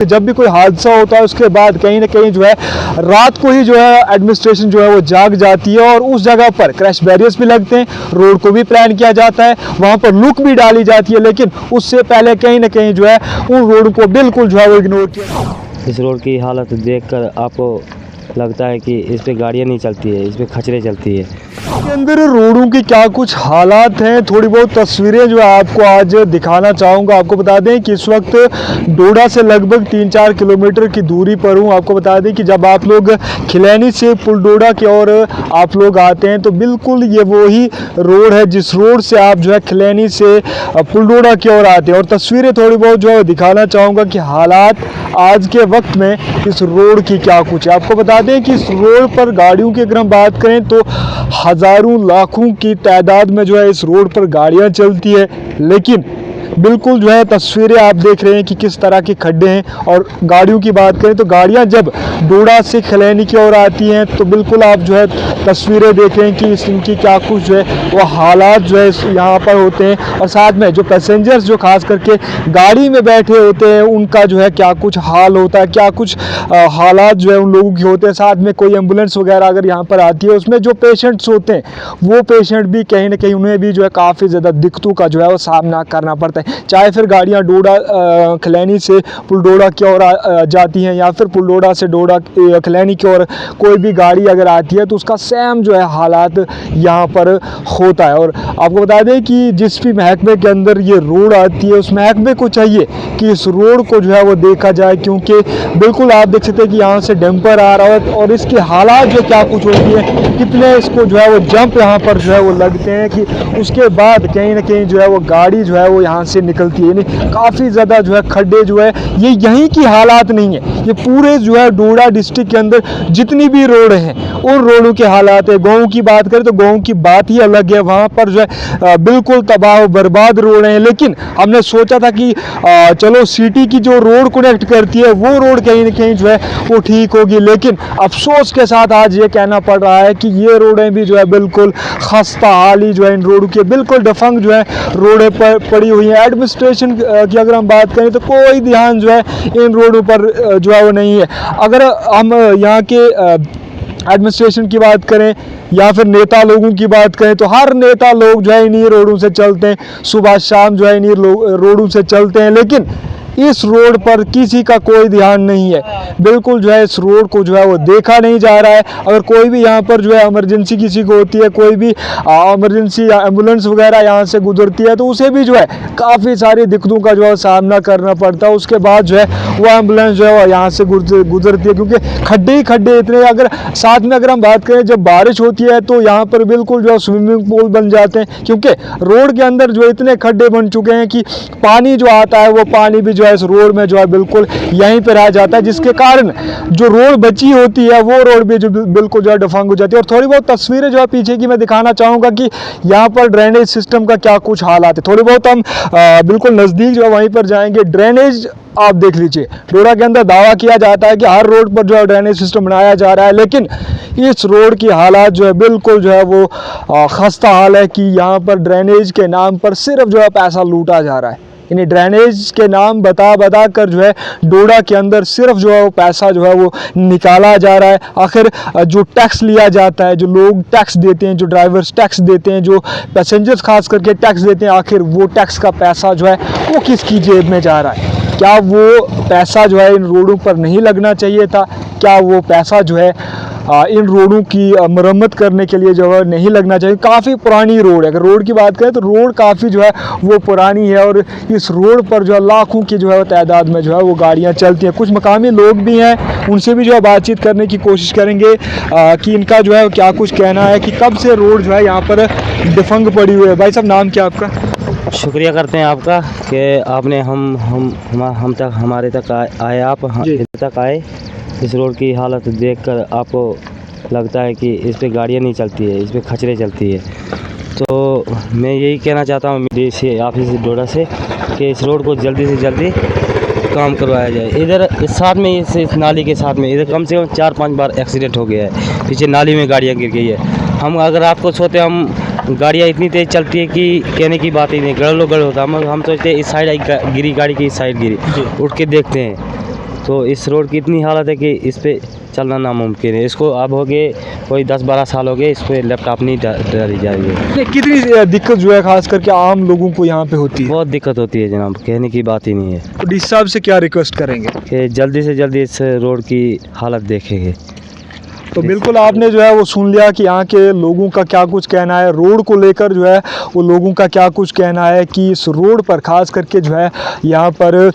जब भी कोई हादसा होता है उसके बाद कहीं ना कहीं जो है रात को ही जो है एडमिनिस्ट्रेशन जो है वो जाग जाती है और उस जगह पर क्रैश बैरियर्स भी लगते हैं, रोड को भी प्लान किया जाता है, वहाँ पर लुक भी डाली जाती है, लेकिन उससे पहले कहीं ना कहीं जो है उन रोड को बिल्कुल जो है वो इग्नोर किया। इस रोड की हालत देखकर आपको लगता है कि इस पे गाड़ियाँ नहीं चलती है, इस पे खचरे चलती है। के अंदर रोडों की क्या कुछ हालात हैं, थोड़ी बहुत तस्वीरें जो है आपको आज दिखाना चाहूँगा। आपको बता दें कि इस वक्त डोडा से लगभग 3-4 किलोमीटर की दूरी पर हूँ। आपको बता दें कि जब आप लोग खिलैनी से पुल डोडा की ओर आप लोग आते हैं तो बिल्कुल ये वही रोड है जिस रोड से आप जो है खिलैनी से पुल डोडा की ओर आते हैं। और तस्वीरें थोड़ी बहुत जो है दिखाना चाहूँगा कि हालात आज के वक्त में इस रोड की क्या कुछ है। आपको बता दें कि इस रोड पर गाड़ियों की अगर हम बात करें तो हज़ारों लाखों की तादाद में जो है इस रोड पर गाड़ियां चलती है, लेकिन बिल्कुल जो है तस्वीरें आप देख रहे हैं कि किस तरह के खड्डे हैं। और गाड़ियों की बात करें तो गाड़ियां जब डोडा से खिलैनी की ओर आती हैं तो बिल्कुल आप जो है तस्वीरें देख रहे हैं कि इनकी क्या कुछ जो है वो हालात जो है यहाँ पर होते हैं। और साथ में जो पैसेंजर्स जो खास करके गाड़ी में बैठे होते हैं उनका जो है क्या कुछ हाल होता है, क्या कुछ हालात जो है उन लोगों के होते हैं। साथ में कोई एम्बुलेंस वगैरह अगर यहाँ पर आती है उसमें जो पेशेंट्स होते हैं वो पेशेंट भी कहीं ना कहीं उन्हें भी जो है काफ़ी ज़्यादा दिक्कतों का जो है वो सामना करना पड़ता है, चाहे फिर गाड़ियाँ डोडा खिलैनी से पुल डोडा की ओर जाती हैं या फिर पुल डोडा से डोडा खिलैनी की ओर कोई भी गाड़ी अगर आती है तो उसका सेम जो है हालात यहाँ पर होता है। और आपको बता दें कि जिस भी महकमे के अंदर ये रोड आती है उस महकमे को चाहिए कि इस रोड को जो है वो देखा जाए, क्योंकि बिल्कुल आप देख सकते हैं कि यहाँ से डंपर आ रहा है और इसके हालात जो क्या कुछ होती है, कितने इसको जो है वो जंप यहाँ पर जो है वो लगते हैं कि उसके बाद कहीं ना कहीं जो है वो गाड़ी जो है वो यहाँ से निकलती है। नहीं, काफ़ी ज़्यादा जो है खड्डे जो है ये यहीं की हालात नहीं है, ये पूरे जो है डोडा डिस्ट्रिक्ट के अंदर जितनी भी रोड हैं उन रोडों के हालात है। गाँव की बात करें तो गाँव की बात ही अलग है, वहाँ पर जो है बिल्कुल तबाह बर्बाद रोड हैं। लेकिन हमने सोचा था कि चलो सिटी की जो रोड कनेक्ट करती है वो रोड कहीं ना कहीं जो है वो ठीक होगी, लेकिन अफसोस के साथ आज ये कहना पड़ रहा है कि ये रोडें भी जो है बिल्कुल खस्ता हाली जो है इन रोड के बिल्कुल डफंग जो है रोडें पर पड़ी हुई हैं। एडमिनिस्ट्रेशन की अगर हम बात करें तो कोई ध्यान जो है इन रोडों पर जो है वो नहीं है। अगर हम यहाँ के एडमिनिस्ट्रेशन की बात करें या फिर नेता लोगों की बात करें तो हर नेता लोग जो है इन्हीं रोडों से चलते हैं, सुबह शाम जो है इन्हीं रोडों से चलते हैं, लेकिन इस रोड पर किसी का कोई ध्यान नहीं है। बिल्कुल जो है इस रोड को जो है वो देखा नहीं जा रहा है। अगर कोई भी यहाँ पर जो है इमरजेंसी किसी को होती है, कोई भी इमरजेंसी या एम्बुलेंस वगैरह यहाँ से गुजरती है तो उसे भी जो है काफ़ी सारी दिक्कतों का जो है सामना करना पड़ता है। उसके बाद जो है वो एम्बुलेंस जो है वो यहाँ से गुजरती है, क्योंकि खड्डे ही खड्डे इतने। अगर साथ में अगर हम बात करें जब बारिश होती है तो यहाँ पर बिल्कुल जो है स्विमिंग पूल बन जाते हैं, क्योंकि रोड के अंदर जो इतने खड्डे बन चुके हैं कि पानी जो आता है वो पानी भी जो है इस रोड में जो है बिल्कुल यहीं पर रह जाता है, जिसके कारण जो रोड बची होती है वो रोड भी जो बिल्कुल जो है डफंग हो जाती है। और थोड़ी बहुत तस्वीरें जो है पीछे की मैं दिखाना चाहूँगा कि यहाँ पर ड्रेनेज सिस्टम का क्या कुछ हालात है। थोड़ी बहुत हम बिल्कुल नज़दीक जो है वहीं पर जाएंगे। ड्रेनेज आप देख लीजिए, डोडा के अंदर दावा किया जाता है कि हर रोड पर जो है ड्रेनेज सिस्टम बनाया जा रहा है, लेकिन इस रोड की हालात जो है बिल्कुल जो है वो खस्ता हाल है कि यहाँ पर ड्रेनेज के नाम पर सिर्फ जो है पैसा लूटा जा रहा है। यानी ड्रेनेज के नाम बता कर जो है डोडा के अंदर सिर्फ जो है वो पैसा जो है वो निकाला जा रहा है। आखिर जो टैक्स लिया जाता है, जो लोग टैक्स देते हैं, जो ड्राइवर्स टैक्स देते हैं, जो पैसेंजर्स खास करके टैक्स देते हैं, आखिर वो टैक्स का पैसा जो है वो किसकी जेब में जा रहा है? क्या वो पैसा जो है इन रोडों पर नहीं लगना चाहिए था? क्या वो पैसा जो है इन रोडों की मरम्मत करने के लिए जो है नहीं लगना चाहिए? काफ़ी पुरानी रोड है, अगर रोड की बात करें तो रोड काफ़ी जो है वो पुरानी है और इस रोड पर जो है लाखों की जो है तादाद में जो है वो गाड़ियां चलती हैं। कुछ मकामी लोग भी हैं, उनसे भी जो है बातचीत करने की कोशिश करेंगे कि इनका जो है क्या कुछ कहना है कि कब से रोड जो है यहाँ पर डिफंग पड़ी हुई है। भाई साहब, नाम क्या आपका? शुक्रिया करते हैं आपका कि आपने हम तक हमारे तक आए, आप इधर तक आए। इस रोड की हालत देखकर आपको लगता है कि इस पे गाड़ियाँ नहीं चलती है, इस पे खचरे चलती है। तो मैं यही कहना चाहता हूँ मीडिया से, ऑफिस डोडा से, कि इस रोड को जल्दी से जल्दी काम करवाया जाए। इधर इस साथ में इस नाली के साथ में इधर कम से कम 4-5 बार एक्सीडेंट हो गया है, पीछे नाली में गाड़ियाँ गिर गई है। हम अगर रात को सोते हम गाड़ियाँ इतनी तेज़ चलती है कि कहने की बात ही नहीं, गड़ होता। हम सोचते हैं इस साइड गिरी गाड़ी की, इस साइड गिरी, उठ के देखते हैं तो इस रोड की इतनी हालत है कि इस पे चलना नामुमकिन है। इसको अब हो गए कोई 10-12 साल हो गए, इस पर लैपटॉप नहीं डाली जा रही है। कितनी दिक्कत जो है खास करके आम लोगों को यहाँ पे होती है? बहुत दिक्कत होती है जनाब, कहने की बात ही नहीं है। तो डीसी साहब से क्या रिक्वेस्ट करेंगे? कि जल्दी से जल्दी इस रोड की हालत देखेंगे। तो बिल्कुल आपने जो है वो सुन लिया कि यहाँ के लोगों का क्या कुछ कहना है, रोड को लेकर जो है वो लोगों का क्या कुछ कहना है कि इस रोड पर खास करके जो है यहाँ पर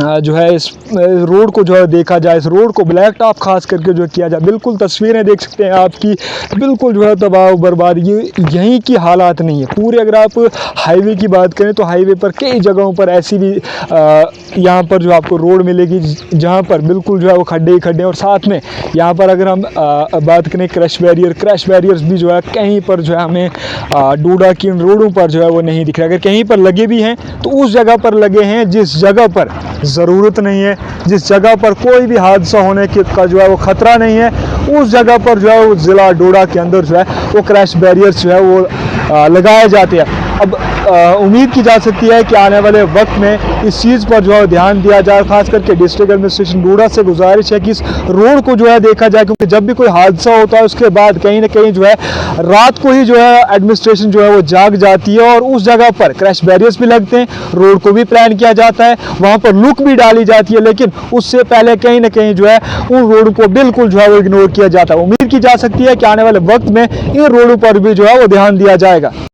जो है इस रोड को जो है देखा जाए, इस रोड को ब्लैक टॉप खास करके जो किया जाए। बिल्कुल तस्वीरें देख सकते हैं आपकी, बिल्कुल जो है तबाह बर्बाद, ये यहीं की हालात नहीं है पूरे। अगर आप हाईवे की बात करें तो हाईवे पर कई जगहों पर ऐसी भी यहाँ पर जो आपको रोड मिलेगी जहाँ पर बिल्कुल जो है वो खड्डे ही खड्डे, और साथ में यहाँ पर अगर हम बात करें क्रश बैरियर्स भी जो है कहीं पर जो है हमें डोडा की इन रोडों पर जो है वो नहीं दिख रहा। अगर कहीं पर लगे भी हैं तो उस जगह पर लगे हैं जिस जगह पर ज़रूरत नहीं है, जिस जगह पर कोई भी हादसा होने का जो है वो ख़तरा नहीं है, उस जगह पर जो है वो ज़िला डोडा के अंदर जो है वो क्रैश बैरियर्स जो है वो लगाए जाते हैं। अब उम्मीद की जा सकती है कि आने वाले वक्त में इस चीज़ पर जो है ध्यान दिया जाए। खास करके डिस्ट्रिक्ट एडमिनिस्ट्रेशन डोडा से गुजारिश है कि इस रोड को जो है देखा जाए, क्योंकि जब भी कोई हादसा होता है उसके बाद कहीं ना कहीं जो है रात को ही जो है एडमिनिस्ट्रेशन जो है वो जाग जाती है और उस जगह पर क्रैश बैरियर्स भी लगते हैं, रोड को भी प्लान किया जाता है, वहाँ पर लुक भी डाली जाती है, लेकिन उससे पहले कहीं ना कहीं जो है उन रोड को बिल्कुल जो है वो इग्नोर किया जाता है। उम्मीद की जा सकती है कि आने वाले वक्त में इन रोडों पर भी जो है वो ध्यान दिया जाएगा।